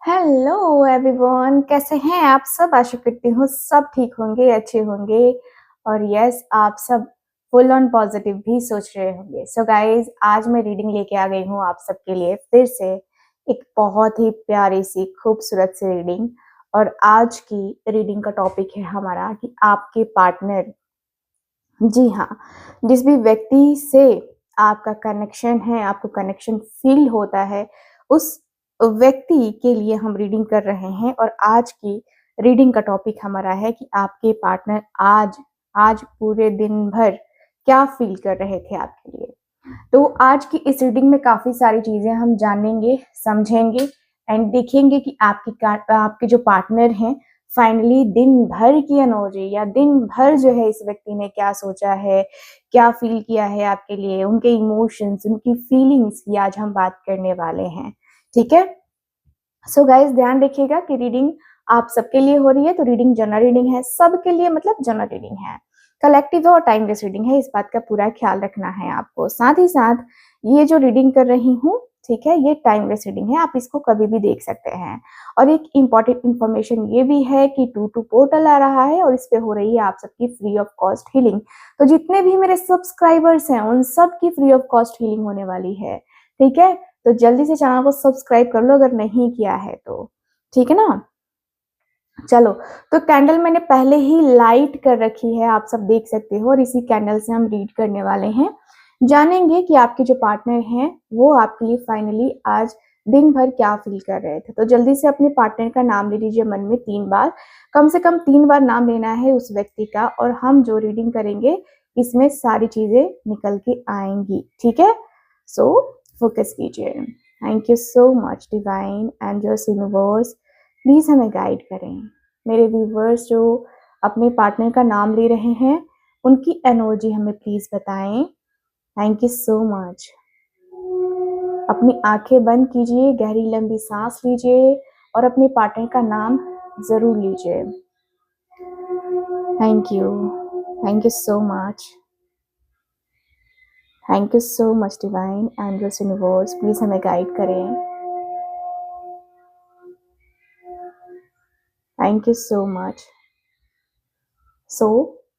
Hello everyone, कैसे हैं आप सब। आशा करती हूँ सब ठीक होंगे, अच्छे होंगे। और यस, आप सब फुल ऑन पॉजिटिव भी सोच रहे होंगे। सो गाइज, आज मैं रीडिंग लेके आ गई हूँ आप सबके लिए फिर से एक बहुत ही प्यारी सी खूबसूरत सी रीडिंग। और आज की रीडिंग का टॉपिक है हमारा कि आपके पार्टनर, जी हाँ, जिस भी व्यक्ति से आपका कनेक्शन है, आपको कनेक्शन फील होता है, उस व्यक्ति के लिए हम रीडिंग कर रहे हैं। और आज की रीडिंग का टॉपिक हमारा है कि आपके पार्टनर आज आज पूरे दिन भर क्या फील कर रहे थे आपके लिए। तो आज की इस रीडिंग में काफी सारी चीजें हम जानेंगे, समझेंगे एंड देखेंगे कि आपके जो पार्टनर हैं, फाइनली दिन भर की एनर्जी या दिन भर जो है इस व्यक्ति ने क्या सोचा है, क्या फील किया है आपके लिए, उनके इमोशंस, उनकी फीलिंग्स की आज हम बात करने वाले हैं। ठीक है। सो गाइस, ध्यान रखिएगा कि रीडिंग आप सबके लिए हो रही है, तो रीडिंग जनरल रीडिंग है, सबके लिए मतलब जनरल रीडिंग है, कलेक्टिव और टाइमलेस रीडिंग है। इस बात का पूरा ख्याल रखना है आपको। साथ ही साथ ये जो रीडिंग कर रही हूँ, ठीक है, ये टाइमलेस रीडिंग है, आप इसको कभी भी देख सकते हैं। और एक इम्पॉर्टेंट इन्फॉर्मेशन ये भी है कि 2 पोर्टल आ रहा है और इस पे हो रही है आप सबकी फ्री ऑफ कॉस्ट हीलिंग। तो जितने भी मेरे सब्सक्राइबर्स हैं उन सब की फ्री ऑफ कॉस्ट हीलिंग होने वाली है। ठीक है, तो जल्दी से चैनल को सब्सक्राइब कर लो अगर नहीं किया है तो। ठीक है ना। चलो, तो कैंडल मैंने पहले ही लाइट कर रखी है, आप सब देख सकते हो। और इसी कैंडल से हम रीड करने वाले हैं, जानेंगे कि आपके जो पार्टनर हैं वो आपके लिए फाइनली आज दिन भर क्या फील कर रहे थे। तो जल्दी से अपने पार्टनर का नाम ले लीजिए मन में 3 बार, कम से कम 3 बार नाम लेना है उस व्यक्ति का। और हम जो रीडिंग करेंगे इसमें सारी चीजें निकल के आएंगी। ठीक है, सो फोकस कीजिए। Thank you so much divine angels, universe, please हमें गाइड करें। मेरे व्यूवर्स जो अपने पार्टनर का नाम ले रहे हैं, उनकी एनर्जी हमें प्लीज बताएं। Thank you so much. अपनी आंखें बंद कीजिए, गहरी लंबी सांस लीजिए और अपने पार्टनर का नाम जरूर लीजिए। Thank you so much. Thank you so much divine angels, universe, please हमें गाइड करें। Thank you so much. So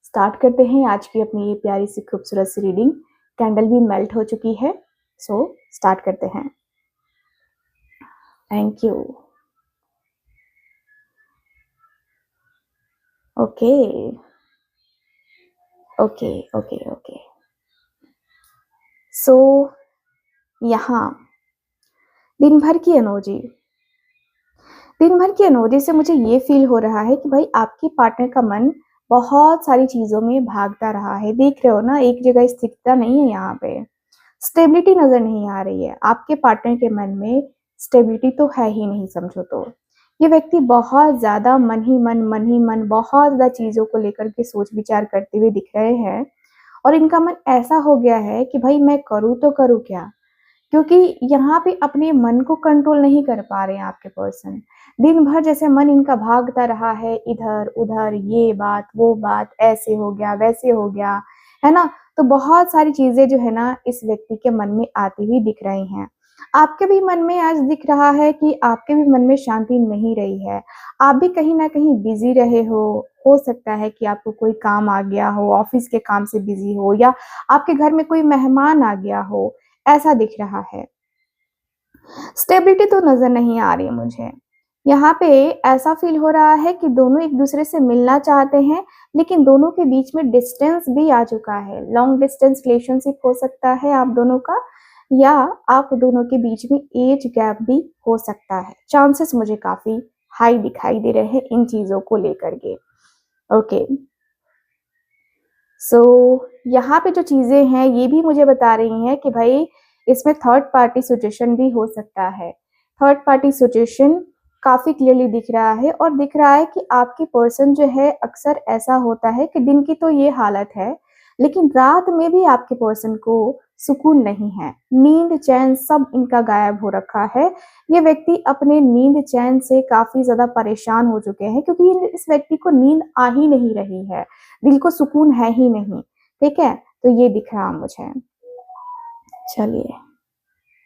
start करते हैं आज की अपनी ये प्यारी सी खूबसूरत सी रीडिंग। कैंडल भी मेल्ट हो चुकी है, सो स्टार्ट करते हैं। Thank you. Okay okay okay okay. So यहाँ दिन भर की एनर्जी, दिन भर की एनर्जी से मुझे ये फील हो रहा है कि भाई आपके पार्टनर का मन बहुत सारी चीजों में भागता रहा है। देख रहे हो ना, एक जगह स्थिरता नहीं है, यहाँ पे स्टेबिलिटी नजर नहीं आ रही है। आपके पार्टनर के मन में स्टेबिलिटी तो है ही नहीं, समझो तो। ये व्यक्ति बहुत ज्यादा मन ही मन बहुत ज्यादा चीजों को लेकर के सोच विचार करते हुए दिख रहे हैं। और इनका मन ऐसा हो गया है कि भाई मैं करूँ तो करूँ क्या, क्योंकि यहाँ पे अपने मन को कंट्रोल नहीं कर पा रहे हैं आपके पर्सन। दिन भर जैसे मन इनका भागता रहा है इधर उधर, ये बात वो बात, ऐसे हो गया वैसे हो गया, है ना। तो बहुत सारी चीजें जो है ना इस व्यक्ति के मन में आती हुई दिख रही हैं। आपके भी मन में आज दिख रहा है कि आपके भी मन में शांति नहीं रही है। आप भी कहीं ना कहीं बिजी रहे हो सकता है कि आपको कोई काम आ गया हो, ऑफिस के काम से बिजी हो, या आपके घर में कोई मेहमान आ गया हो, ऐसा दिख रहा है। स्टेबिलिटी तो नजर नहीं आ रही मुझे। यहाँ पे ऐसा फील हो रहा है कि दोनों एक दूसरे से मिलना चाहते हैं, लेकिन दोनों के बीच में डिस्टेंस भी आ चुका है। लॉन्ग डिस्टेंस रिलेशनशिप हो सकता है आप दोनों का, या आप दोनों के बीच में एज गैप भी हो सकता है। चांसेस मुझे काफी हाई दिखाई दे रहे हैं इन चीजों को लेकर के। ओके, सो यहाँ पे जो चीजें हैं ये भी मुझे बता रही हैं कि भाई इसमें थर्ड पार्टी सिचुएशन भी हो सकता है। थर्ड पार्टी सिचुएशन काफी क्लियरली दिख रहा है, और दिख रहा है कि आपकी पर्सन जो है, अक्सर ऐसा होता है कि दिन की तो ये हालत है, लेकिन रात में भी आपके पर्सन को सुकून नहीं है। नींद चैन सब इनका गायब हो रखा है। ये व्यक्ति अपने नींद चैन से काफी ज्यादा परेशान हो चुके हैं, क्योंकि इस व्यक्ति को नींद आ ही नहीं रही है, दिल को सुकून है ही नहीं। ठीक है, तो ये दिख रहा मुझे। चलिए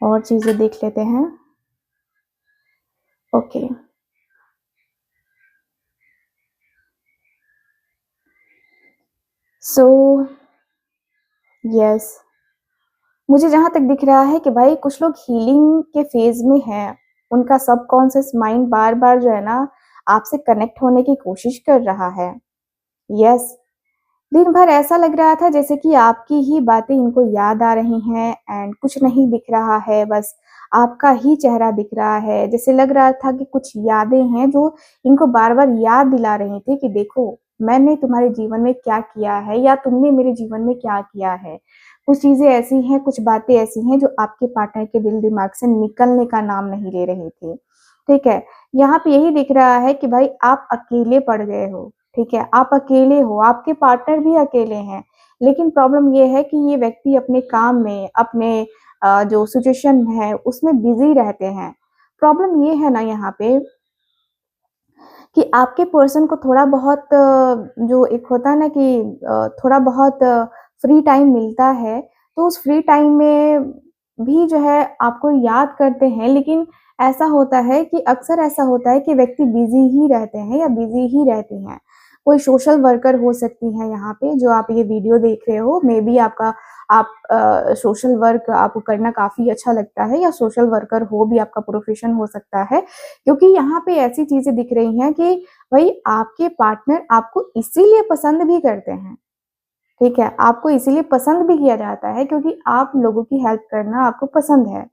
और चीजें देख लेते हैं। ओके, सो यस, मुझे जहाँ तक दिख रहा है कि भाई कुछ लोग हीलिंग के फेज़ में हैं। उनका सबकॉन्शियस माइंड बार-बार जो है ना, आपसे कनेक्ट होने की कोशिश कर रहा है। यस, दिन भर ऐसा लग रहा था जैसे कि आपकी ही बातें इनको याद आ रही हैं एंड कुछ नहीं दिख रहा है, बस आपका ही चेहरा दिख रहा है। जैसे लग रहा था कि कुछ यादें हैं जो इनको बार-बार याद दिला रही थी कि देखो, मैंने तुम्हारे जीवन में क्या किया है या तुमने मेरे जीवन में क्या किया है। कुछ चीज़ें ऐसी हैं, कुछ बातें ऐसी हैं जो आपके पार्टनर के दिल-दिमाग से निकलने का नाम नहीं ले रही थी। ठीक है? यहाँ पे यही दिख रहा है कि भाई आप अकेले पड़ गए हो। ठीक है, आप अकेले हो, आपके पार्टनर भी अकेले हैं, लेकिन प्रॉब्लम ये है कि ये व्यक्ति अपने काम में, अपने जो सिचुएशन है, उसमें बिज़ी रहते हैं। प्रॉब्लम ये है ना यहाँ पे कि आपके पर्सन को थोड़ा बहुत जो एक होता है ना कि थोड़ा बहुत फ्री टाइम मिलता है, तो उस फ्री टाइम में भी जो है आपको याद करते हैं, लेकिन ऐसा होता है कि अक्सर ऐसा होता है कि व्यक्ति बिज़ी ही रहते हैं या बिज़ी ही रहती हैं। कोई सोशल वर्कर हो सकती हैं यहाँ पे, जो आप ये वीडियो देख रहे हो, मेबी आपका आप सोशल वर्क आपको करना काफ़ी अच्छा लगता है या सोशल वर्कर हो भी आपका प्रोफ़ेशन हो सकता है। क्योंकि यहाँ पे ऐसी चीज़ें दिख रही हैं कि भई आपके पार्टनर आपको इसीलिए पसंद भी करते हैं, ठीक है? आपको इसीलिए पसंद भी किया जाता है क्योंकि आप लोगों की हेल्प करना आपको पसंद है,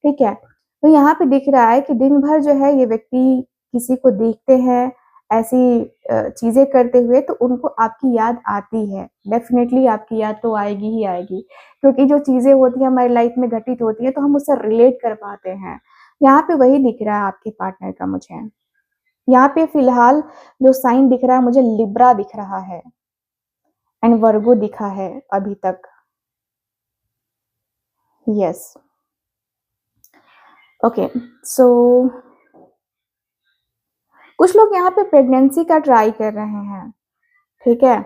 ठीक है? तो यहाँ पे दिख रहा है कि दिन भर जो है ये व्यक्ति किसी को देखते हैं, ऐसी चीज़ें करते हुए तो उनको आपकी याद आती है। डेफ़िनेटली आपकी याद तो आएगी ही आएगी, क्योंकि जो चीज़ें होती हैं हमारी लाइफ़ में घटित होती हैं तो हम उससे रिलेट कर पाते हैं। यहाँ पे वही दिख रहा है आपके पार्टनर का मुझे। यहाँ पे फ़िलहाल जो साइन दिख रहा है मुझे लिब्रा दिख रहा है एंड वर्गो दिखा है अभी तक। यस, ओके, सो कुछ लोग यहाँ पे प्रेगनेंसी का ट्राई कर रहे हैं, ठीक है?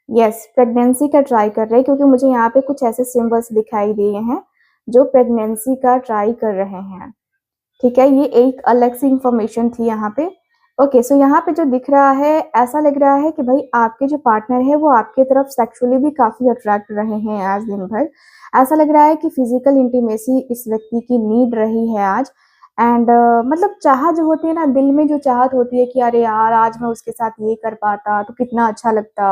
यस, प्रेगनेंसी का ट्राई कर रहे हैं क्योंकि मुझे यहाँ पे कुछ ऐसे सिंबल्स दिखाई दिए हैं, जो प्रेगनेंसी का ट्राई कर रहे हैं। ठीक है, ये एक अलग सी इन्फॉर्मेशन थी यहाँ पे। ओके, सो यहाँ पे जो दिख रहा है, ऐसा लग रहा है कि भई आपके जो पार्टनर है, वो आपकी तरफ सेक्सुअली भी काफ़ी अट्रैक्ट रहे हैं आज दिन भर। ऐसा लग रहा है कि फिज़िकल इंटीमेसी इस व्यक्ति की नीड रही है आज एंड मतलब चाह जो होती है ना, दिल में जो चाहत होती है कि अरे यार! आज मैं उसके साथ ये कर पाता तो कितना अच्छा लगता।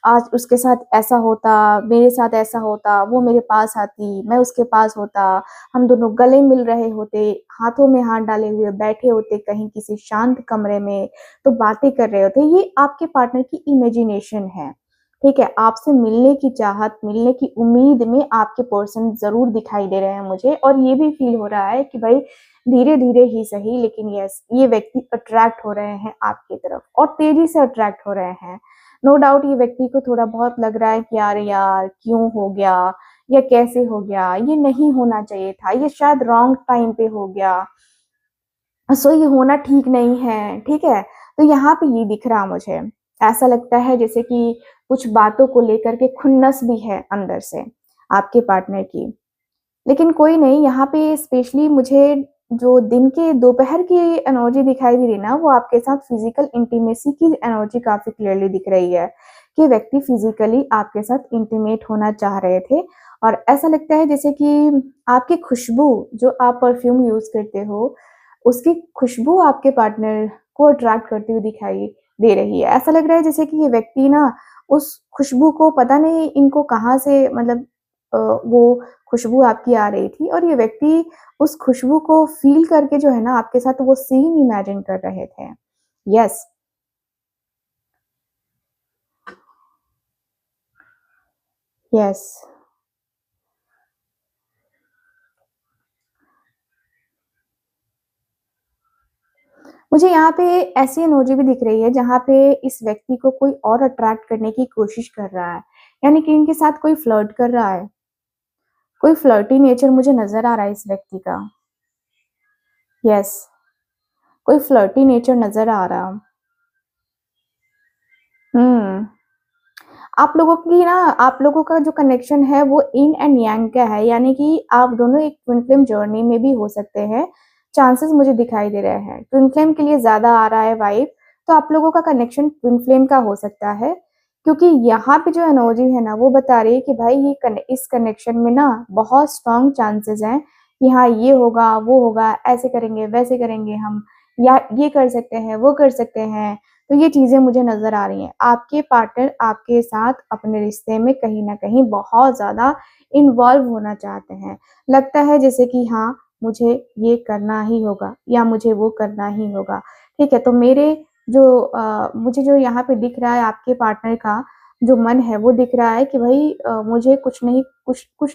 आज उसके साथ ऐसा होता, मेरे साथ ऐसा होता, वो मेरे पास आती, मैं उसके पास होता। हम दोनों गले मिल रहे होते, हाथों में हाथ डाले हुए बैठे होते कहीं किसी शांत कमरे में, तो बातें कर रहे होते। ये आपके पार्टनर की इमेजिनेशन है, ठीक है? आपसे मिलने की चाहत, मिलने की उम्मीद में आपके पर्सन ज़रूर दिखाई दे रहे हैं मुझे और ये भी फ़ील हो रहा है कि भाई धीरे-धीरे ही सही लेकिन यस, ये व्यक्ति अट्रैक्ट हो रहे हैं आपकी तरफ और तेज़ी से अट्रैक्ट हो रहे हैं। नो डाउट ये व्यक्ति को थोड़ा बहुत लग रहा है कि अरे यार! क्यों हो गया? या कैसे हो गया? ये नहीं होना चाहिए था, ये शायद रॉन्ग टाइम पे हो गया। सो ये होना ठीक नहीं है, ठीक है? तो यहाँ पे ये दिख रहा मुझे। ऐसा लगता है जैसे कि कुछ बातों को लेकर के खुन्नस भी है अंदर से, आपके पार्टनर की। लेकिन कोई नहीं, यहाँ पे स्पेशली मुझे जो दिन के दोपहर की एनर्जी दिखाई दे रही है ना, वो आपके साथ फिज़िकल इंटीमेसी की एनर्जी काफ़ी क्लियरली दिख रही है, कि व्यक्ति फिज़िकली आपके साथ इंटीमेट होना चाह रहे थे और ऐसा लगता है जैसे कि आपकी खुशबू, जो आप परफ्यूम यूज़ करते हो, उसकी खुशबू आपके पार्टनर को अट्रैक्ट करती हुई दिखाई दे रही है। ऐसा लग रहा है जैसे कि ये व्यक्ति ना, उस खुशबू को पता नहीं इनको कहाँ से मतलब वो खुशबू आपकी आ रही थी और ये व्यक्ति उस खुशबू को फ़ील करके जो है ना आपके साथ वो सीन इमेजिन कर रहे थे। Yes, yes. मुझे यहाँ पे ऐसी एनर्जी भी दिख रही है जहाँ पे इस व्यक्ति को कोई और अट्रैक्ट करने की कोशिश कर रहा है। यानी कि इनके साथ कोई फ्लर्ट कर रहा है। कोई फ्लर्टी नेचर मुझे नज़र आ रहा है इस व्यक्ति का। यस, कोई फ्लर्टी नेचर नज़र आ रहा। हुँ। आप लोगों का जो कनेक्शन है वो यिन एंड यांग का है, यानी कि आप दोनों एक ट्विन फ्लेम जर्नी में भी हो सकते हैं, चांसेस मुझे दिखाई दे रहे हैं। ट्विन फ्लेम के लिए ज़्यादा आ रहा है वाइब, तो आप लोगों का कनेक्शन ट्विन फ्लेम का हो सकता है, क्योंकि यहाँ पे जो एनर्जी है ना वो बता रही है कि भाई इस कनेक्शन में ना बहुत स्ट्रॉन्ग चांसेस हैं कि हाँ ये होगा, वो होगा, ऐसे करेंगे, वैसे करेंगे हम, या ये कर सकते हैं, वो कर सकते हैं। तो ये चीज़ें मुझे नज़र आ रही हैं। आपके पार्टनर आपके साथ अपने रिश्ते में कहीं न कहीं बहुत ज़्यादा इन्वॉल्व होना चाहते हैं। लगता है जैसे कि हाँ, मुझे ये करना ही होगा या मुझे वो करना ही होगा। ठीक है? तो मुझे जो यहाँ पे दिख रहा है आपके पार्टनर का जो मन है वो दिख रहा है कि भई मुझे कुछ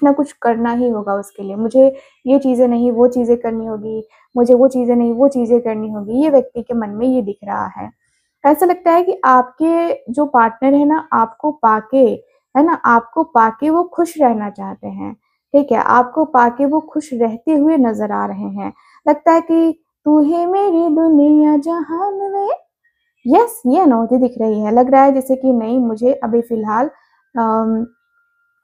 ना कुछ करना ही होगा उसके लिए। मुझे ये चीज़ें नहीं वो चीज़ें करनी होगी, मुझे वो चीज़ें नहीं वो चीज़ें करनी होगी। ये व्यक्ति के मन में ये दिख रहा है। ऐसा लगता है कि आपके जो पार्टनर है ना आपको पाके, है ना? आपको पाके वो खुश रहना चाहते हैं, ठीक है? आपको पाके वो खुश रहते हुए नज़र आ रहे हैं। लगता है कि तू ही मेरी दुनिया जहान में, यस, ये अनोखी दिख रही है। लग रहा है जैसे कि नहीं, मुझे अभी फ़िलहाल अम,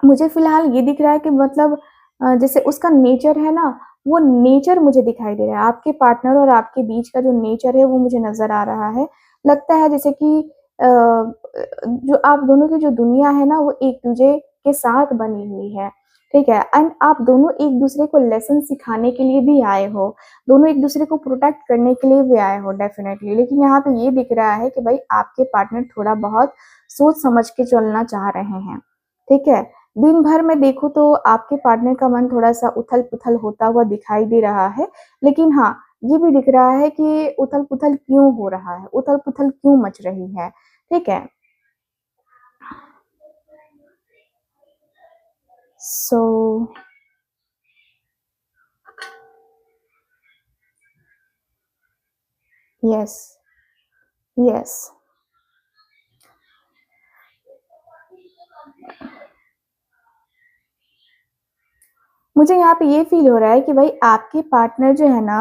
मुझे फ़िलहाल ये दिख रहा है कि मतलब जैसे उसका नेचर है ना, वो नेचर मुझे दिखाई दे रहा है। आपके पार्टनर और आपके बीच का जो नेचर है वो मुझे नज़र आ रहा है। लगता है जैसे कि जो आप दोनों की जो दुनिया है ना वो एक-दूसरे के साथ बनी हुई है, ठीक है? एंड आप दोनों एक-दूसरे को लेसन सिखाने के लिए भी आए हो, दोनों एक-दूसरे को प्रोटेक्ट करने के लिए भी आए हो डेफ़िनेटली। लेकिन यहाँ पे ये दिख रहा है कि भई आपके पार्टनर थोड़ा बहुत सोच समझ के चलना चाह रहे हैं, ठीक है? दिन भर में देखूँ तो आपके पार्टनर का मन थोड़ा-सा उथल-पुथल होता हुआ दिखाई दे रहा है। लेकिन हाँ, ये भी दिख रहा है कि उथल-पुथल क्यों हो रहा है, उथल-पुथल क्यों मच रही है, ठीक है? So yes, yes. मुझे यहाँ पे ये फ़ील हो रहा है कि भाई आपके पार्टनर जो है ना,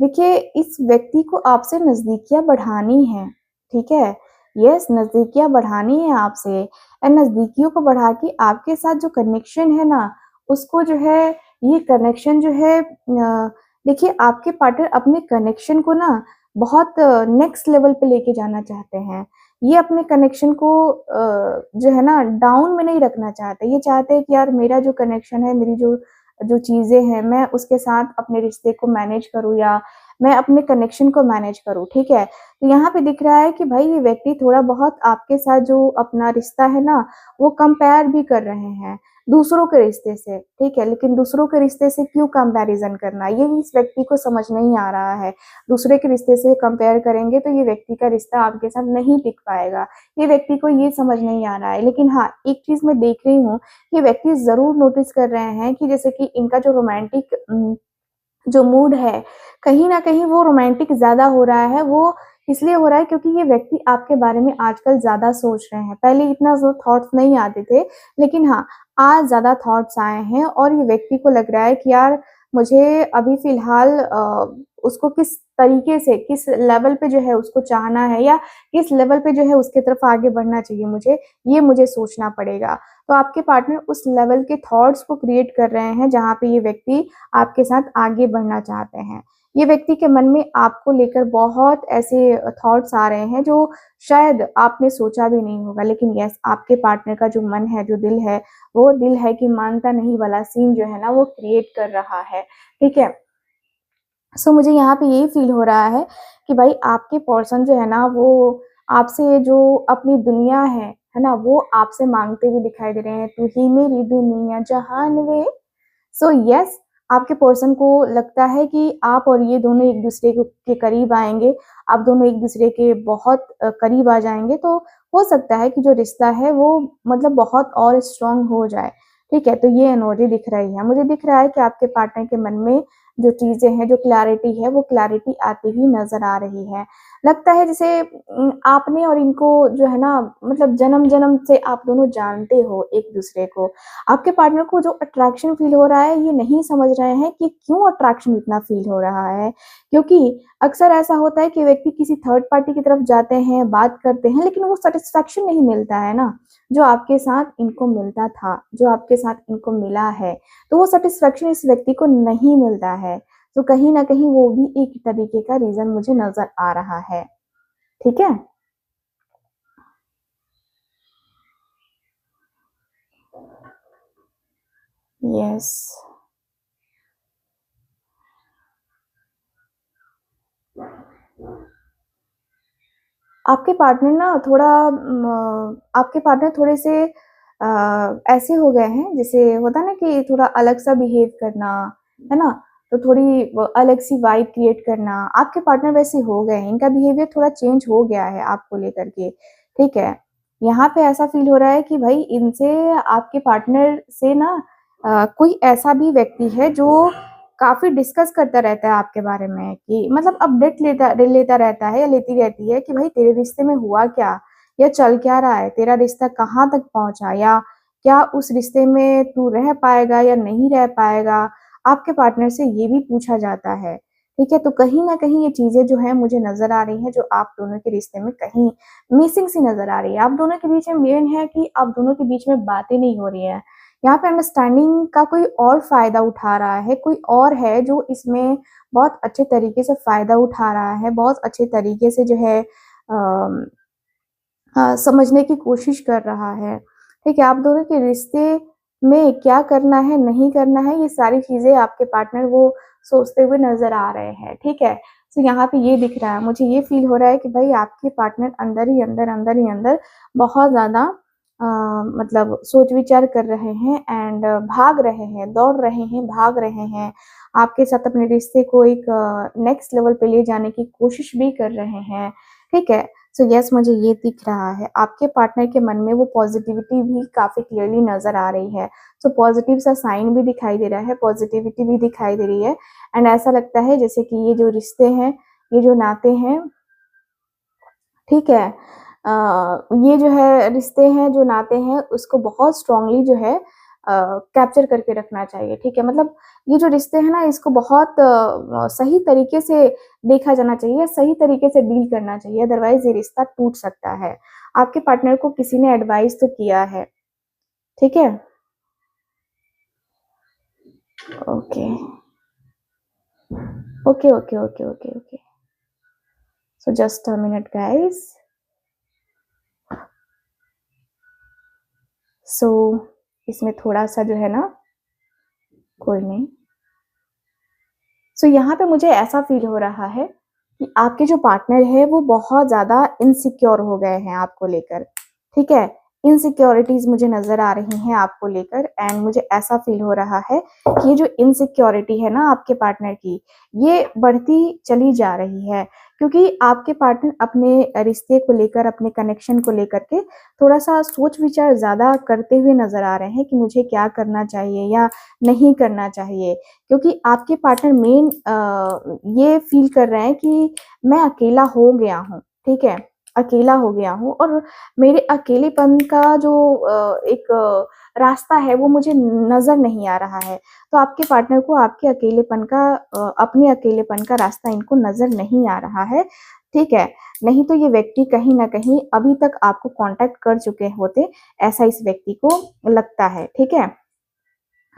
देखिए इस व्यक्ति को आपसे नज़दीकियाँ बढ़ानी हैं, ठीक है? यस, नज़दीकियाँ बढ़ानी है आपसे, एंड नज़दीकियों को बढ़ा के आपके साथ जो कनेक्शन है ना, उसको जो है, ये कनेक्शन जो है देखिए आपके पार्टनर अपने कनेक्शन को ना बहुत नेक्स्ट लेवल पे लेके जाना चाहते हैं। ये अपने कनेक्शन को जो है ना डाउन में नहीं रखना चाहते। ये चाहते हैं कि यार मेरा जो कनेक्शन है, मेरी जो जो चीज़ें हैं, मैं उसके साथ अपने रिश्ते को मैनेज करूँ या मैं अपने कनेक्शन को मैनेज करूँ, ठीक है? तो यहाँ पे दिख रहा है कि भाई ये व्यक्ति थोड़ा बहुत आपके साथ जो अपना रिश्ता है ना, वो कंपेयर भी कर रहे हैं, दूसरों के रिश्ते से, ठीक है? लेकिन दूसरों के रिश्ते से क्यों कंपैरिज़न करना? ये इस व्यक्ति को समझ नहीं आ रहा है। दूसरे के रिश्ते से कंपेयर करेंगे तो ये व्यक्ति का रिश्ता आपके साथ नहीं टिक पाएगा। ये व्यक्ति को ये समझ नहीं आ रहा है। लेकिन हाँ, एक चीज़ मैं देख रही हूँ, ये व्यक्ति ज़रूर नोटिस कर रहे हैं कि जैसे कि इनका जो रोमांटिक जो मूड है, कहीं न कहीं वो रोमांटिक ज़्यादा हो रहा है, वो इसलिए हो रहा है क्योंकि ये व्यक्ति आपके बारे में आजकल ज़्यादा सोच रहे हैं। पहले इतना जो थॉट्स नहीं आते थे, लेकिन हाँ, आज ज़्यादा थॉट्स आए हैं और ये व्यक्ति को लग रहा है कि यार मुझे अभी फ़िलहाल उसको किस तरीके से, किस लेवल पे जो है उसको चाहना है या किस लेवल पे जो है उसकी तरफ आगे बढ़ना चाहिए मुझे, ये मुझे सोचना पड़ेगा। तो आपके पार्टनर उस लेवल के थॉट्स को क्रिएट कर रहे हैं, जहाँ पे ये व्यक्ति आपके साथ आगे बढ़ना चाहते हैं। ये व्यक्ति के मन में आपको लेकर बहुत ऐसे थॉट्स आ रहे हैं जो शायद आपने सोचा भी नहीं होगा। लेकिन यस, आपके पार्टनर का जो मन है, जो दिल है, वो दिल है कि मानता नहीं वाला सीन जो है ना वो क्रिएट कर रहा है, ठीक है? सो मुझे यहाँ पे यही फ़ील हो रहा है कि भाई आपके पर्सन जो है ना वो आपसे जो अपनी दुनिया है ना? वो आपसे माँगते हुए दिखाई दे रहे हैं, तू ही मेरी दुनिया जहान वे। सो यस, आपके पर्सन को लगता है कि आप और ये दोनों एक-दूसरे के करीब आएँगे, आप दोनों एक-दूसरे के बहुत करीब आ जाएँगे, तो हो सकता है कि जो रिश्ता है वो मतलब बहुत और स्ट्रॉन्ग हो जाए, ठीक है? तो ये एनर्जी दिख रही है। मुझे दिख रहा है कि आपके पार्टनर के मन में जो चीज़ें हैं, जो क्लैरिटी है, वो क्लैरिटी आती ही नज़र आ रही है। लगता है जैसे आपने और इनको जो है ना मतलब जन्म-जन्म से आप दोनों जानते हो एक-दूसरे को। आपके पार्टनर को जो अट्रैक्शन फ़ील हो रहा है, ये नहीं समझ रहे हैं कि क्यों अट्रैक्शन इतना फ़ील हो रहा है। क्योंकि अक्सर ऐसा होता है कि व्यक्ति किसी थर्ड पार्टी की तरफ जाते हैं, बात करते हैं, लेकिन वो सैटिस्फैक्शन नहीं मिलता है ना, जो आपके साथ इनको मिलता था, जो आपके साथ इनको मिला है। तो वो सैटिस्फैक्शन इस व्यक्ति को नहीं मिलता है। तो कहीं ना कहीं वो भी एक तरीके का रीजन मुझे नजर आ रहा है। ठीक है, यस। आपके पार्टनर ना थोड़ा आपके पार्टनर थोड़े से ऐसे हो गए हैं, जैसे होता है ना कि थोड़ा अलग सा बिहेव करना, है ना, तो थोड़ी अलग सी वाइब क्रिएट करना, आपके पार्टनर वैसे हो गए हैं, इनका बिहेवियर थोड़ा चेंज हो गया है आपको लेकर के। ठीक है, यहाँ पे ऐसा फील हो रहा है कि भाई इनसे, आपके पार्टनर से ना कोई ऐसा भी व्यक्ति है जो काफी डिस्कस करता रहता है आपके बारे में, कि मतलब अपडेट लेता लेता रहता है या लेती रहती है कि भाई तेरे रिश्ते में हुआ क्या, या चल क्या रहा है, तेरा रिश्ता कहाँ तक पहुंचा, या क्या उस रिश्ते में तू रह पाएगा या नहीं रह पाएगा। आपके पार्टनर से ये भी पूछा जाता है। ठीक है, तो कहीं ना कहीं ये चीजें जो है मुझे नजर आ रही हैं, जो आप दोनों के रिश्ते में कहीं मिसिंग सी नजर आ रही है। आप दोनों के बीच में मेन है कि आप दोनों के बीच में बातें नहीं हो रही हैं। यहाँ पे अंडरस्टैंडिंग का कोई और फायदा उठा रहा है, कोई और है जो इसमें बहुत अच्छे तरीके से फायदा उठा रहा है, बहुत अच्छे तरीके से जो है समझने की कोशिश कर रहा है। ठीक है, आप दोनों के रिश्ते में क्या करना है, नहीं करना है, ये सारी चीज़ें आपके पार्टनर वो सोचते हुए नज़र आ रहे हैं। ठीक है, तो यहाँ पे ये दिख रहा है, मुझे ये फ़ील हो रहा है कि भाई आपके पार्टनर अंदर ही अंदर बहुत ज़्यादा मतलब सोच-विचार कर रहे हैं, एंड भाग रहे हैं, दौड़ रहे हैं, भाग रहे हैं। आपके साथ अपने रिश्ते को एक नेक्स्ट लेवल पे ले जाने की कोशिश भी कर रहे हैं। ठीक है? सो यस, मुझे ये दिख रहा है। आपके पार्टनर के मन में वो पॉजिटिविटी भी काफ़ी क्लियरली नज़र आ रही है। सो पॉजिटिव सा साइन भी दिखाई दे रहा है, पॉजिटिविटी भी दिखाई दे रही है, एंड ऐसा लगता है जैसे कि ये जो रिश्ते हैं, ये जो नाते हैं, ठीक है, ये जो है रिश्ते हैं, जो नाते हैं, उसको बहुत स्ट्रांगली जो है कैप्चर करके रखना चाहिए। ठीक है, मतलब ये जो रिश्ते हैं ना, इसको बहुत सही तरीके से देखा जाना चाहिए, सही तरीके से डील करना चाहिए, अदरवाइज ये रिश्ता टूट सकता है। आपके पार्टनर को किसी ने एडवाइस तो किया है। ठीक है, okay okay okay okay okay okay. So just a minute guys. So इसमें थोड़ा सा जो है ना, कोई नहीं। सो यहाँ पे मुझे ऐसा फील हो रहा है कि आपके जो पार्टनर है वो बहुत ज़्यादा इनसिक्योर हो गए हैं आपको लेकर। ठीक है, इनसिक्योरिटीज़ मुझे नज़र आ रही हैं आपको लेकर, एंड मुझे ऐसा फील हो रहा है कि ये जो इनसिक्योरिटी है ना आपके पार्टनर की, ये बढ़ती चली जा रही है, क्योंकि आपके पार्टनर अपने रिश्ते को लेकर, अपने कनेक्शन को लेकर के थोड़ा-सा सोच-विचार ज़्यादा करते हुए नज़र आ रहे हैं कि मुझे क्या करना चाहिए या नहीं करना चाहिए। क्योंकि आपके पार्टनर मेन ये फ़ील कर रहे हैं कि मैं अकेला हो गया हूँ, ठीक है? अकेला हो गया हूँ, और मेरे अकेलेपन का जो एक रास्ता है वो मुझे नज़र नहीं आ रहा है। तो आपके पार्टनर को आपके अकेलेपन का अपने अकेलेपन का रास्ता इनको नज़र नहीं आ रहा है, ठीक है? नहीं तो ये व्यक्ति कहीं न कहीं अभी तक आपको कॉन्टैक्ट कर चुके होते, ऐसा इस व्यक्ति को लगता है, ठीक है?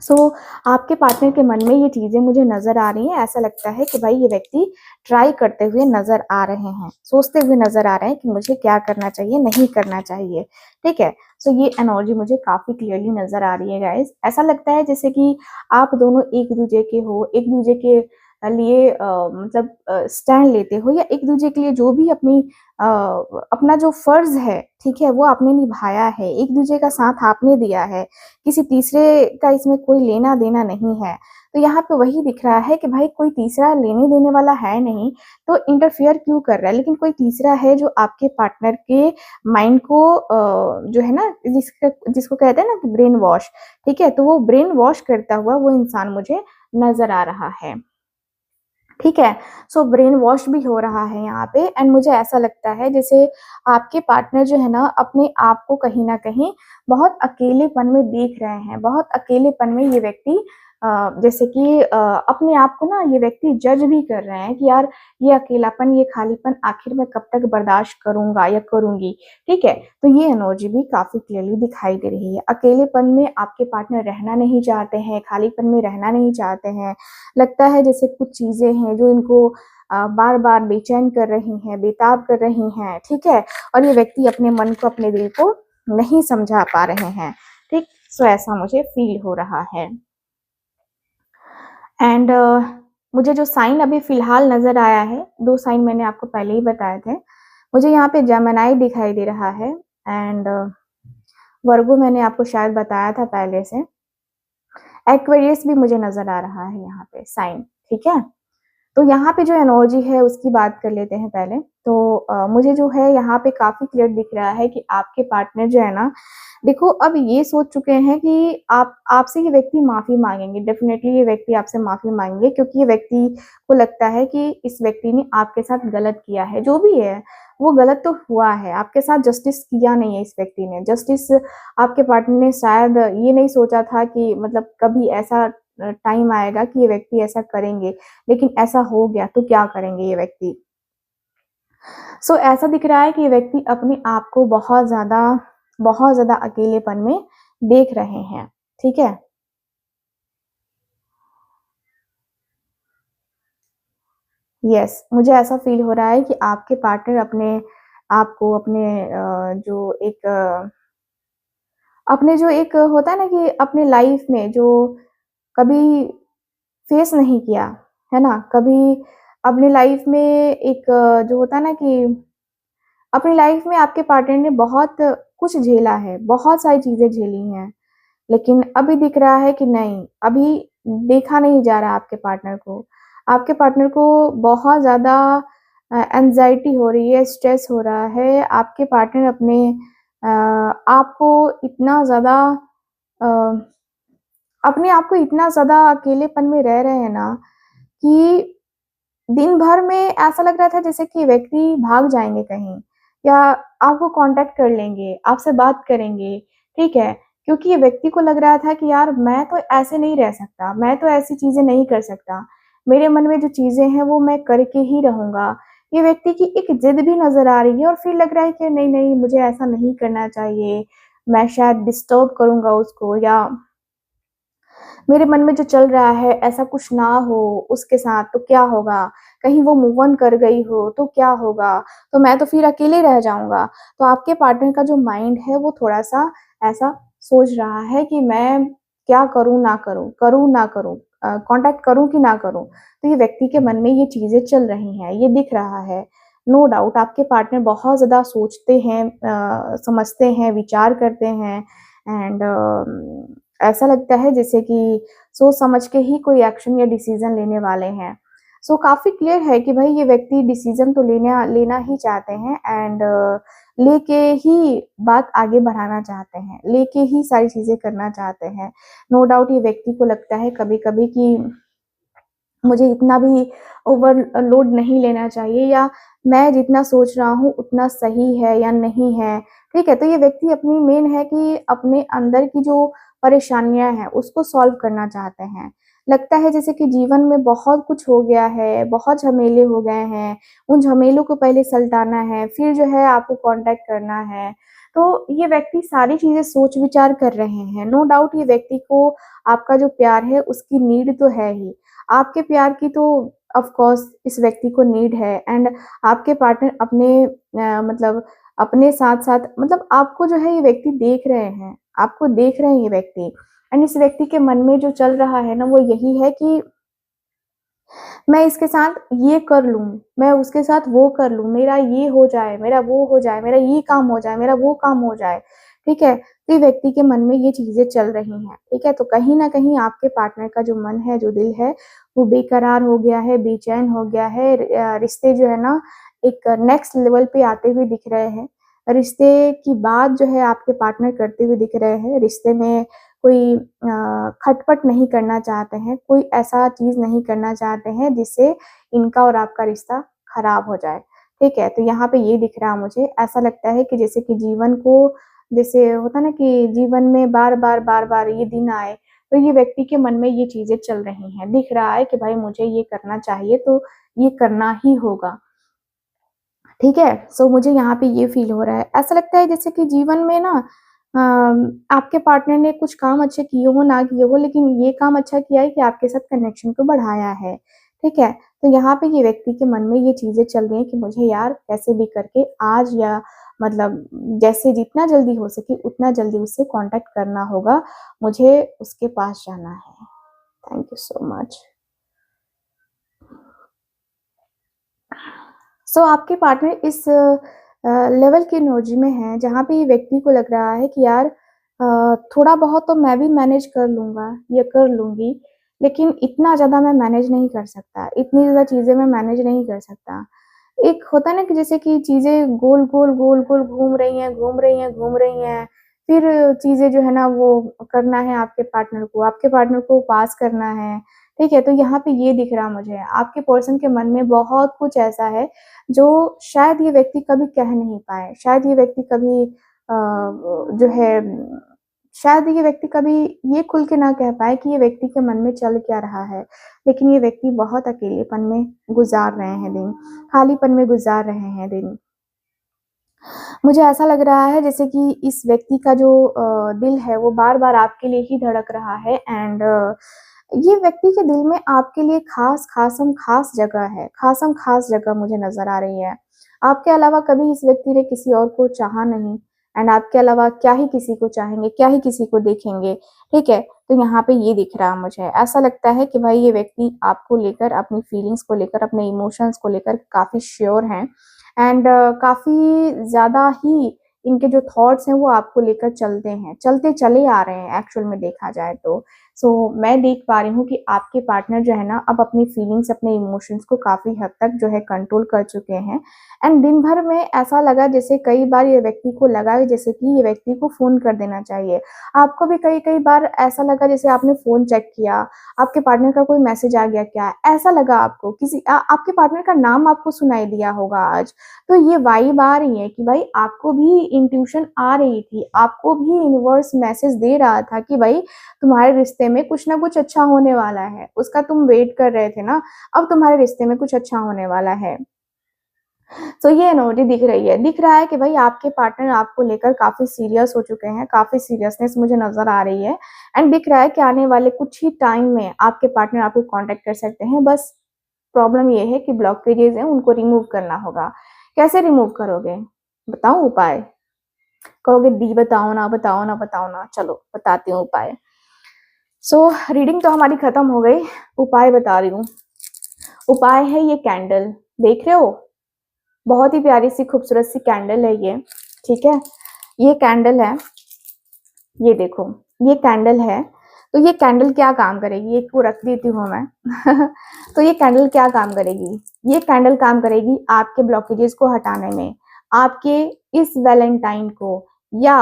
सो आपके पार्टनर के मन में ये चीज़ें मुझे नज़र आ रही हैं, ऐसा लगता है कि भाई ये व्यक्ति ट्राई करते हुए नज़र आ रहे हैं, सोचते हुए नज़र आ रहे हैं कि मुझे क्या करना चाहिए, नहीं करना चाहिए, ठीक है? सो ये एनर्जी मुझे काफ़ी क्लियरली नज़र आ रही है गाइज़। ऐसा लगता है जैसे कि आप दोनों एक-दूजे के हो, एक-दूजे के लिए मतलब स्टैंड लेते हो, या एक-दूजे के लिए जो भी अपना जो फ़र्ज़ है, ठीक है? वो आपने निभाया है, एक-दूजे का साथ आपने दिया है, किसी तीसरे का इसमें कोई लेना-देना नहीं है। तो यहाँ पे वही दिख रहा है कि भाई कोई तीसरा लेने-देने वाला है नहीं, तो इंटरफियर क्यों कर रहा है? लेकिन कोई तीसरा है जो आपके पार्टनर के माइंड को जो है ना, जिसको कहते हैं ना कि ब्रेन वॉश, ठीक है? तो वो ब्रेन वॉश करता हुआ वो इंसान मुझे नज़र आ रहा है। ठीक है? सो ब्रेन वॉश भी हो रहा है यहाँ पे, एंड मुझे ऐसा लगता है जैसे आपके पार्टनर जो है ना, अपने आप को कहीं न कहीं बहुत अकेलेपन में देख रहे हैं, बहुत अकेलेपन में ये व्यक्ति जैसे कि अपने आप को ना ये व्यक्ति जज भी कर रहे हैं कि यार ये अकेलापन, ये खालीपन आखिर मैं कब तक बर्दाश्त करूँगा या करूँगी, ठीक है? तो ये एनर्जी भी काफ़ी क्लियरली दिखाई दे रही है। अकेलेपन में आपके पार्टनर रहना नहीं चाहते हैं, खालीपन में रहना नहीं चाहते हैं। लगता है जैसे कुछ चीज़ें हैं जो इनको बार-बार बेचैन कर रही हैं, बेताब कर रही हैं, ठीक है? और ये व्यक्ति अपने मन को, अपने दिल को नहीं समझा पा रहे हैं, ठीक? सो ऐसा मुझे फ़ील हो रहा है। एंड मुझे जो साइन अभी फ़िलहाल नज़र आया है, 2 साइन मैंने आपको पहले ही बताए थे। मुझे यहाँ पे जेमिनी दिखाई दे रहा है एंड वर्गो मैंने आपको शायद बताया था पहले से। एक्वेरियस भी मुझे नज़र आ रहा है यहाँ पे साइन, ठीक है? तो यहाँ पे जो एनर्जी है उसकी बात कर लेते हैं पहले। तो मुझे जो है यहाँ पे काफ़ी क्लियर दिख रहा है कि आपके पार्टनर जो है ना, देखो अब ये सोच चुके हैं कि आप आपसे ये व्यक्ति माफ़ी माँगेंगे। डेफ़िनेटली ये व्यक्ति आपसे माफ़ी माँगेंगे क्योंकि ये व्यक्ति को लगता है कि इस व्यक्ति ने आपके साथ गलत किया है। जो भी है, वो गलत तो हुआ है, आपके साथ जस्टिस किया नहीं है इस व्यक्ति ने। जस्टिस आपके पार्टनर ने शायद ये नहीं सोचा था कि मतलब कभी ऐसा टाइम आएगा कि ये व्यक्ति ऐसा करेंगे, लेकिन ऐसा हो गया तो क्या करेंगे ये व्यक्ति? सो ऐसा दिख रहा है कि ये व्यक्ति अपने आप को बहुत ज़्यादा अकेलेपन में देख रहे हैं, ठीक है? यस, मुझे ऐसा फ़ील हो रहा है कि आपके पार्टनर अपने आप को अपने जो एक होता है ना कि अपने लाइफ़ में जो कभी फेस नहीं किया, है ना? कभी अपनी लाइफ़ में एक जो होता है ना कि अपनी लाइफ़ में आपके पार्टनर ने बहुत कुछ झेला है, बहुत सारी चीज़ें झेली हैं, लेकिन अभी दिख रहा है कि नहीं, अभी देखा नहीं जा रहा आपके पार्टनर को। आपके पार्टनर को बहुत ज़्यादा एंग्ज़ायटी हो रही है, स्ट्रेस हो रहा है। आपके पार्टनर अपने आप को इतना ज़्यादा अ अपने आप को इतना ज़्यादा अकेलेपन में रह रहे हैं ना कि दिन भर में ऐसा लग रहा था जैसे कि व्यक्ति भाग जाएँगे कहीं या आपको कॉन्टैक्ट कर लेंगे, आपसे बात करेंगे, ठीक है? क्योंकि ये व्यक्ति को लग रहा था कि यार मैं तो ऐसे नहीं रह सकता, मैं तो ऐसी चीज़ें नहीं कर सकता। मेरे मन में जो चीज़ें हैं वो मैं करके ही रहूँगा। ये व्यक्ति की एक ज़िद भी नज़र आ रही है और फिर लग रहा है कि नहीं, नहीं मुझे ऐसा नहीं करना चाहिए। मैं शायद डिस्टर्ब करूँगा उसको या मेरे मन में जो चल रहा है ऐसा कुछ ना हो उसके साथ तो क्या होगा? कहीं वो मूव ऑन कर गई हो तो क्या होगा? तो मैं तो फिर अकेले रह जाऊँगा। तो आपके पार्टनर का जो माइंड है वो थोड़ा-सा ऐसा सोच रहा है कि मैं क्या करूँ, ना करूँ, करूँ, ना करूँ, कॉन्टैक्ट करूँ कि ना करूँ? तो ये व्यक्ति के मन में ये चीज़ें चल रही हैं, ये दिख रहा है। नो डाउट आपके पार्टनर बहुत ज़्यादा सोचते हैं, समझते हैं, विचार करते हैं एंड ऐसा लगता है जैसे कि सोच समझ के ही कोई एक्शन या डिसीज़न लेने वाले हैं। सो काफ़ी क्लियर है कि भई ये व्यक्ति डिसीज़न तो लेना लेना ही चाहते हैं एंड लेके ही बात आगे बढ़ाना चाहते हैं, लेके ही सारी चीज़ें करना चाहते हैं। नो डाउट ये व्यक्ति को लगता है कभी-कभी कि मुझे इतना भी ओवरलोड नहीं लेना चाहिए या मैं जितना सोच रहा हूँ उतना सही है या नहीं है, ठीक है? तो ये व्यक्ति अपनी मेन है कि अपने अंदर की जो परेशानियाँ हैं उसको सॉल्व करना चाहते हैं। लगता है जैसे कि जीवन में बहुत कुछ हो गया है, बहुत झमेले हो गए हैं, उन झमेलों को पहले सल्टाना है, फिर जो है आपको कॉन्टैक्ट करना है। तो ये व्यक्ति सारी चीज़ें सोच विचार कर रहे हैं। नो डाउट ये व्यक्ति को आपका जो प्यार है उसकी नीड तो है ही। आपके प्यार की तो ऑफ़ कोर्स इस व्यक्ति को नीड है एंड आपके पार्टनर अपने मतलब अपने साथ-साथ मतलब आपको जो है ये व्यक्ति देख रहे हैं, आपको देख रहे हैं ये व्यक्ति एंड इस व्यक्ति के मन में जो चल रहा है ना वो यही है कि मैं इसके साथ ये कर लूँ, मैं उसके साथ वो कर लूँ, मेरा ये हो जाए, मेरा वो हो जाए, मेरा ये काम हो जाए, मेरा वो काम हो जाए, ठीक है? तो ये व्यक्ति के मन में ये चीज़ें चल रही हैं, ठीक है? तो कहीं न कहीं आपके पार्टनर का जो मन है, जो दिल है, वो बेकरार हो गया है, बेचैन हो गया है। रिश्ते जो है ना एक नेक्स्ट लेवल पे आते हुए दिख रहे हैं। रिश्ते की बात जो है आपके पार्टनर करते हुए दिख रहे हैं। रिश्ते में कोई खटपट नहीं करना चाहते हैं, कोई ऐसा चीज़ नहीं करना चाहते हैं जिससे इनका और आपका रिश्ता खराब हो जाए, ठीक है? तो यहाँ पे ये दिख रहा मुझे, ऐसा लगता है कि जैसे कि जीवन को जैसे होता है ना कि जीवन में बार-बार, बार-बार ये दिन आए, तो ये व्यक्ति के मन में ये चीजें चल रही हैं, दिख रहा है कि भाई मुझे ये करना चाहिए तो ये करना ही होगा। ठीक है, सो मुझे यहाँ पे ये फील हो रहा है, ऐसा लगता है जैसे कि जीवन में ना आपके पार्टनर ने कुछ काम अच्छे किए हो ना किए हो, लेकिन ये काम अच्छा किया है कि आपके साथ कनेक्शन को बढ़ाया है। ठीक है, तो यहाँ पे ये व्यक्ति के मन में ये चीजें चल रही हैं कि मुझे यार कैसे भी करके आज या मतलब जैसे जितना जल्दी हो सके उतना जल्दी उससे कांटेक्ट करना होगा, मुझे उसके पास जाना है। Thank you so much. So आपके पार्टनर इस लेवल की एनर्जी में है जहाँ पे ये व्यक्ति को लग रहा है कि यार थोड़ा बहुत तो मैं भी मैनेज कर लूंगा या कर लूंगी, लेकिन इतना ज्यादा मैं मैनेज नहीं कर सकता, इतनी ज्यादा चीजें मैं मैनेज नहीं कर सकता। एक होता है ना कि जैसे कि चीजें गोल गोल गोल गोल घूम रही हैं घूम रही हैं घूम रही हैं, फिर चीजें जो है ना वो करना है आपके पार्टनर को पास करना है। ठीक है, तो यहाँ पे ये दिख रहा मुझे आपके पर्सन के मन में बहुत कुछ ऐसा है जो शायद ये व्यक्ति कभी कह नहीं पाए, शायद ये व्यक्ति कभी जो है शायद ये व्यक्ति कभी ये खुल के ना कह पाए कि ये व्यक्ति के मन में चल क्या रहा है, लेकिन ये व्यक्ति बहुत अकेलेपन में गुजार रहे हैं दिन, खालीपन में गुजार रहे हैं दिन। मुझे ऐसा लग रहा है जैसे कि इस व्यक्ति का जो दिल है वो बार बार आपके लिए ही धड़क रहा है, एंड ये व्यक्ति के दिल में आपके लिए खास जगह है, खास जगह मुझे नजर आ रही है। आपके अलावा कभी इस व्यक्ति ने किसी और को चाहा नहीं, एंड आपके अलावा क्या ही किसी को चाहेंगे, क्या ही किसी को देखेंगे। ठीक है, तो यहाँ पे ये दिख रहा मुझे, ऐसा लगता है कि भाई ये व्यक्ति आपको लेकर, अपनी फीलिंग्स को लेकर, अपने इमोशंस को लेकर काफी श्योर हैं, एंड काफी ज्यादा ही इनके जो थॉट्स हैं वो आपको लेकर चलते चले आ रहे हैं एक्चुअल में देखा जाए तो। सो मैं देख पा रही हूँ कि आपके पार्टनर जो है ना अब अपनी फीलिंग्स, अपने इमोशंस को काफी हद तक जो है कंट्रोल कर चुके हैं, एंड दिन भर में ऐसा लगा जैसे कई बार ये व्यक्ति को लगा जैसे कि ये व्यक्ति को फोन कर देना चाहिए। आपको भी कई कई बार ऐसा लगा जैसे आपने फोन चेक किया, आपके पार्टनर का कोई मैसेज आ गया क्या, ऐसा लगा आपको किसी आपके पार्टनर का नाम आपको सुनाई दिया होगा आज। तो ये वाइब आ रही है कि भाई आपको भी इंट्यूशन आ रही थी, आपको भी यूनिवर्स मैसेज दे रहा था कि भाई तुम्हारे रिश्ते में कुछ ना कुछ अच्छा होने वाला है, उसका तुम वेट कर रहे थे ना, अब तुम्हारे रिश्ते में कुछ अच्छा होने वाला है। तो ये एनर्जी दिख रही है, दिख रहा है कि भाई आपके पार्टनर आपको लेकर काफी सीरियस हो चुके हैं, काफी सीरियसनेस मुझे नजर आ रही है, एंड दिख रहा है कि आने वाले कुछ ही टाइम में आपके पार्टनर आपको कांटेक्ट कर सकते हैं। बस प्रॉब्लम ये है कि ब्लॉकेजेस हैं उनको रिमूव करना होगा। कैसे रिमूव करोगे, बताऊं उपाय? कहोगे दी बताओ ना बताओ ना बताओ ना, चलो बताती हूँ उपाय। सो रीडिंग तो हमारी खत्म हो गई, उपाय बता रही हूँ। उपाय है ये कैंडल, देख रहे हो, बहुत ही प्यारी सी खूबसूरत सी कैंडल है ये। ठीक है, ये कैंडल है, ये देखो ये कैंडल है। तो ये कैंडल क्या काम करेगी, एक को रख देती हूँ मैं तो ये कैंडल क्या काम करेगी, ये कैंडल काम करेगी आपके ब्लॉकेजेस को हटाने में, आपके इस वैलेंटाइन को, या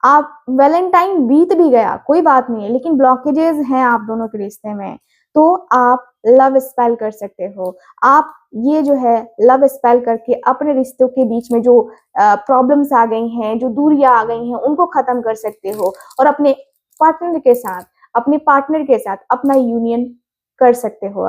आप वैलेंटाइन बीत भी गया कोई बात नहीं है, लेकिन ब्लॉकेजेस हैं आप दोनों के रिश्ते में, तो आप लव स्पेल कर सकते हो। आप ये जो है लव स्पेल करके अपने रिश्तों के बीच में जो प्रॉब्लम्स आ गई हैं, जो दूरियां आ गई हैं, उनको खत्म कर सकते हो, और अपने पार्टनर के साथ, अपने पार्टनर के साथ अपना यूनियन कर सकते हो।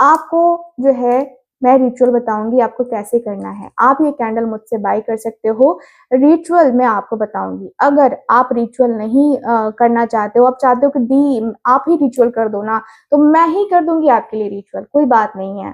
आपको जो है मैं रिचुअल बताऊंगी आपको कैसे करना है। आप ये कैंडल मुझसे बाय कर सकते हो, रिचुअल मैं आपको बताऊंगी। अगर आप रिचुअल नहीं करना चाहते हो, आप चाहते हो कि दी आप ही रिचुअल कर दो ना, तो मैं ही कर दूंगी आपके लिए रिचुअल, कोई बात नहीं है।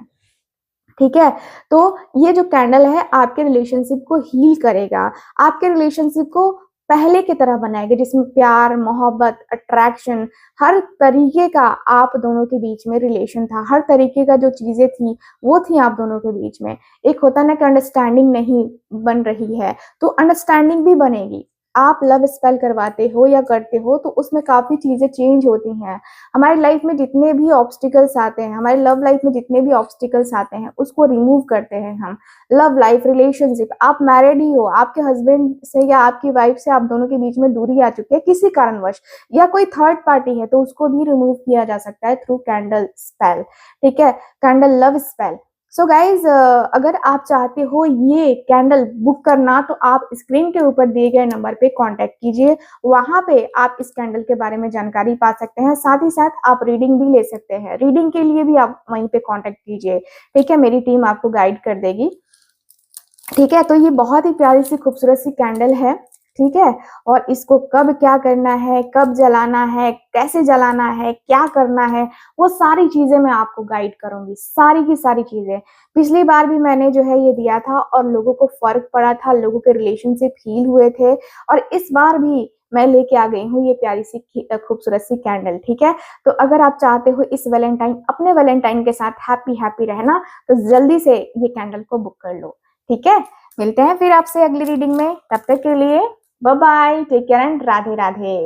ठीक है, तो ये जो कैंडल है आपके रिलेशनशिप को हील करेगा, आपके रिलेशनशिप को पहले की तरह बनाएगा, जिसमें प्यार, मोहब्बत, अट्रैक्शन, हर तरीके का आप दोनों के बीच में रिलेशन था, हर तरीके का जो चीजें थी वो थी आप दोनों के बीच में। एक होता ना कि अंडरस्टैंडिंग नहीं बन रही है, तो अंडरस्टैंडिंग भी बनेगी। आप लव स्पेल करवाते हो या करते हो तो उसमें काफी चीजें चेंज होती हैं। हमारी लाइफ में जितने भी ऑब्स्टिकल्स आते हैं, हमारी लव लाइफ में जितने भी ऑब्स्टिकल्स आते हैं, उसको रिमूव करते हैं हम। लव लाइफ, रिलेशनशिप, आप मैरिड ही हो, आपके हस्बैंड से या आपकी वाइफ से आप दोनों के बीच में दूरी आ चुकी है किसी कारणवश, या कोई थर्ड पार्टी है, तो उसको भी रिमूव किया जा सकता है थ्रू कैंडल स्पेल। ठीक है, candle love spell. So guys अगर आप चाहते हो ये कैंडल बुक करना तो आप स्क्रीन के ऊपर दिए गए नंबर पे कांटेक्ट कीजिए। वहां पे आप इस कैंडल के बारे में जानकारी पा सकते हैं, साथ ही साथ आप रीडिंग भी ले सकते हैं। रीडिंग के लिए भी आप वहीं पे कांटेक्ट कीजिए, ठीक है, मेरी टीम आपको गाइड कर देगी। ठीक है, तो ये बहुत ही प्यारी सी खूबसूरत सी कैंडल है, ठीक है। और इसको कब क्या करना है, कब जलाना है, कैसे जलाना है, क्या करना है, वो सारी चीजें मैं आपको गाइड करूंगी, सारी की सारी चीजें। पिछली बार भी मैंने जो है ये दिया था और लोगों को फर्क पड़ा था, लोगों के रिलेशनशिप हील हुए थे। और इस बार भी मैं लेके आ गई हूँ ये प्यारी सी खूबसूरत सी कैंडल, ठीक है। तो अगर आप चाहते हो इस वैलेंटाइन अपने वैलेंटाइन के साथ हैप्पी हैप्पी रहना, तो जल्दी से ये कैंडल को बुक कर लो, ठीक है। मिलते हैं फिर आपसे अगली रीडिंग में, तब तक के लिए bye bye, take care and Radhe Radhe.